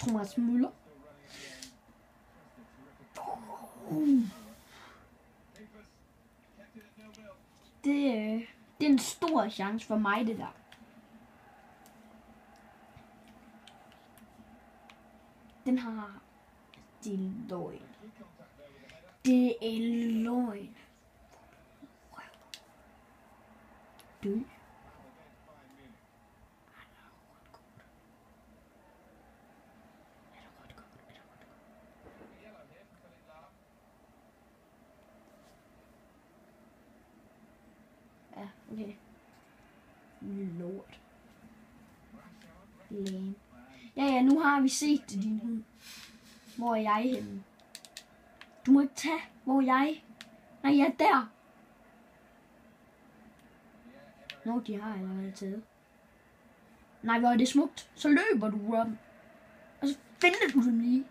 Thomas Müller. Det er en stor chance for mig, det der. Den har... Det er løgn. Det er løgn. Du. Ja, okay. Lort. Lame. Ja, nu har vi set det, din hund. Hvor er jeg henne? Du må ikke tage. Hvor er jeg? Nej, jeg er der. Nå, de har allerede taget. Nej, hvor er det smukt. Så løber du, Rob. Og så finder du dem lige.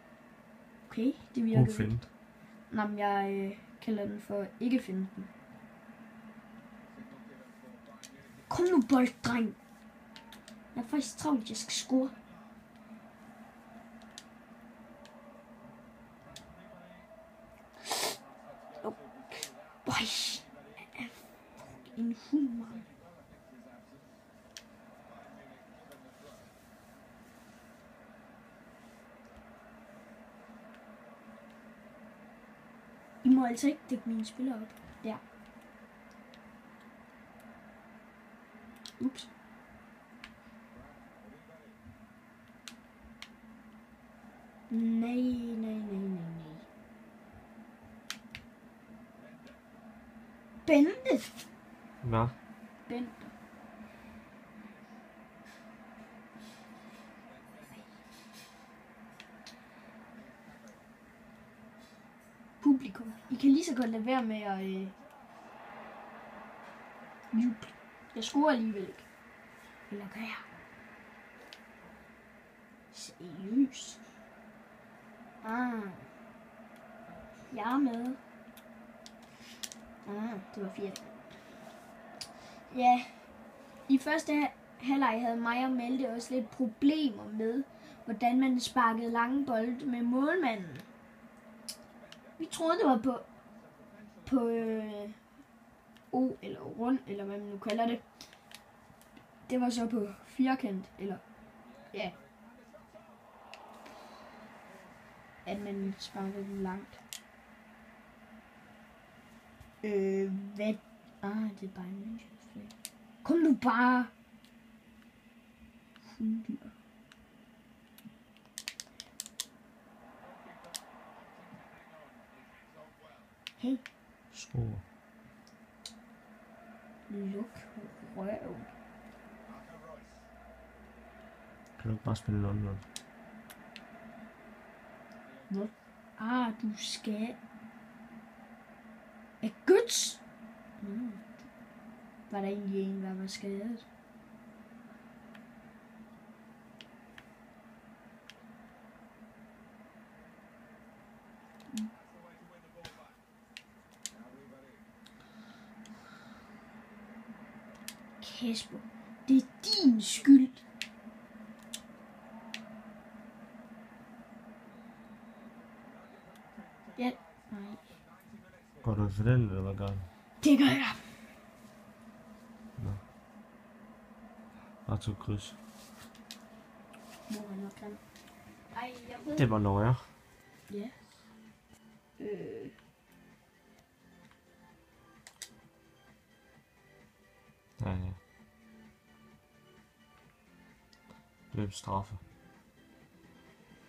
Okay, det virker. God find. Nå, men jeg kalder den for ikke finde den. Kom nu, bolddreng. Jeg er faktisk travlt, jeg skal score. Øj, en hund, man. I må altså ikke dække mine spillere op. Der. Ups. Nej. Bente. Nå. Bente. Publikum. I kan lige så godt lade være med at juble. Jeg scorer alligevel ikke. Eller gør jeg? Seriøst. Jeg er med. Det var 4. Ja, i første halvleg havde mig og Malte også lidt problemer med, hvordan man sparkede lange bolde med målmanden. Vi troede, det var på O eller rund, eller hvad man nu kalder det. Det var så på firkant, eller ja, at man sparkede langt. Hvad? Det er bare en München. Kom nu bare! Hunddyr. Hey. Skår. Luk røven. Kan du ikke bare spille 0-0? Hvad? Du skal... Guds! Var der egentlig en, der var skadet? Kasper, det er din skyld. Ja, nej. Går du for den, eller hvad gør du? Det gør jeg. Nå. Bare to kryds. Hvor er nok den? Ej, jeg ved. Det var nøje. Ja. Ja. Løb straffe.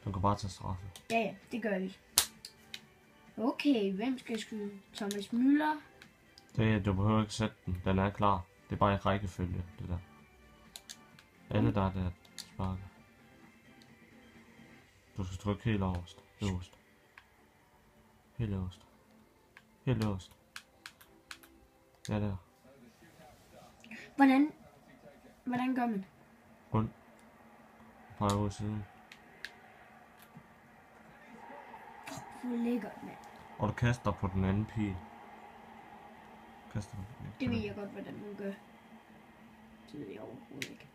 Du kan bare tage straffe. Ja, det gør vi. Okay, hvem skal skyde? Thomas Müller? Du behøver ikke sætte den. Den er klar. Det er bare i rækkefølge, det der. Alle der er der sparker. Du skal trykke helt øverst. Øverst. Helt øverst. Helt øverst. Ja, der. Hvordan gør man? Rundt. Peger ud i siden. Hvor lækkert, mand. Og du kaster på den anden pil. Kaster på den. Det ved jeg godt, hvordan man gør. Det ved jeg overhovedet ikke.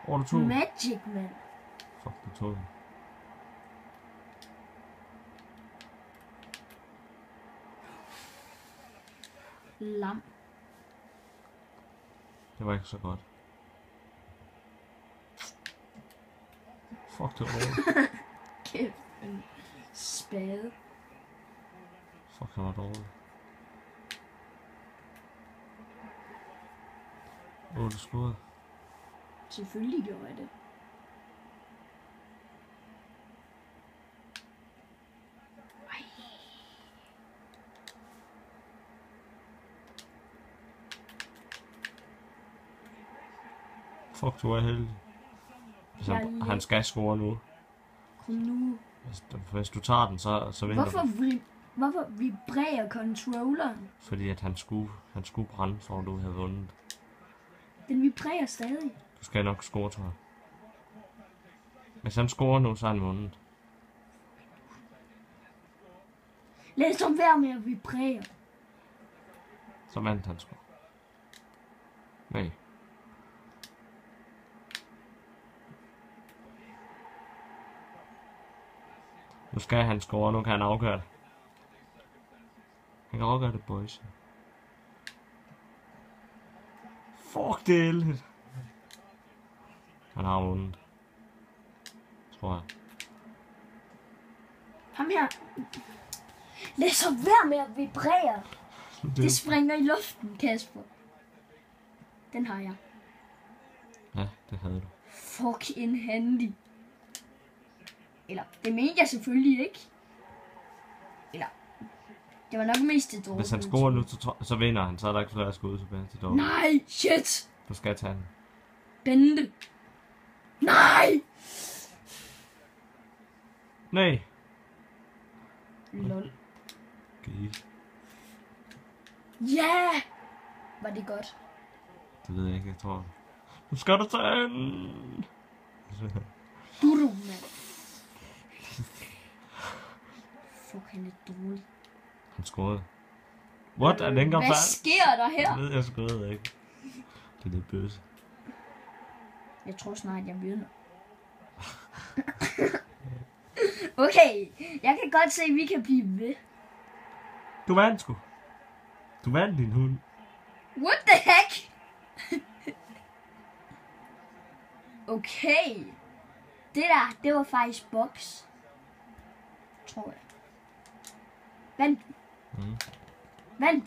Over 2. Magic, mand. Fuck, du tog den. Lam. Det var ikke så godt. Fuck, det var dårligt. Kæft, en spade. Fuck, det var dårligt. 8 skud. Selvfølgelig gjorde jeg det. Fuck, du er heldig. Han skal score nu. Kom nu. Hvis du tager den, så vinder du. Hvorfor vibrerer controlleren? Fordi at han skulle brænde, for at du havde vundet. Den vibrerer stadig. Du skal nok score, tror jeg. Hvis han scorer nu, så er han vundet. Lad os dog være med at vibrere. Så vandt han sgu. Nej. Nu skal han score, nu kan han afgøre det. Han kan afgøre det, boys. Fuck, det er heldigt. Han har vundet. Tror jeg. Ham her. Lad os være med at vibrere. Det springer i luften, Kasper. Den har jeg. Ja, det havde du. Fuck en handy. Eller, det mente jeg selvfølgelig ikke. Eller, det var nok mest det dårlige. Hvis han scorer nu, så vinder han. Så er der ikke flere skud tilbage til dårligt. Nej, shit. Du skal tage den. Bente. Nej. Nej. Lol. Okay. Ja. Var det godt? Det ved jeg ikke, jeg tror. Nu skal du tage den. Du, mand. Fuck, han er dårlig. Han scorede. What? Er den ikke Hvad sker der her? Det ved jeg sgu ikke. Det er lidt bøse. Jeg tror snart, jeg begynder. Okay, jeg kan godt se, at vi kan blive ved. Du vandt sgu. Du vandt din hund. What the heck? Okay. Det var faktisk boks. Tror jeg. Vand. Mm. Vand.